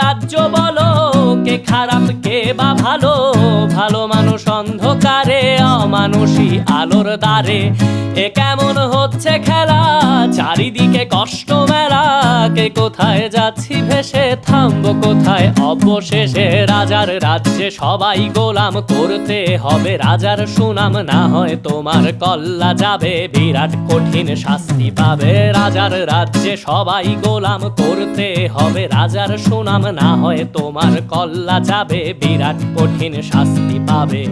রাজ্য বলো, কে খারাপ কে বা ভালো? ভালো মানুষ অন্ধকারে, অমানুষী আলোর দ্বারে। এ কেমন হচ্ছে খেলা, চারিদিকে কষ্ট মেলা। কে কোথায় যাচ্ছি ভেসে, থামবো কোথায় অবশেষে? রাজার রাজ্যে সবাই গোলাম, করতে হবে রাজার সুনাম। না হয় তোমার কল্লা যাবে, বিরাট কঠিন শাস্তি পাবে। রাজার রাজ্যে সবাই গোলাম, করতে হবে রাজার সুনাম। না হয় তোমার কল্লা যাবে, বিরাট কঠিন শাস্তি পাবে।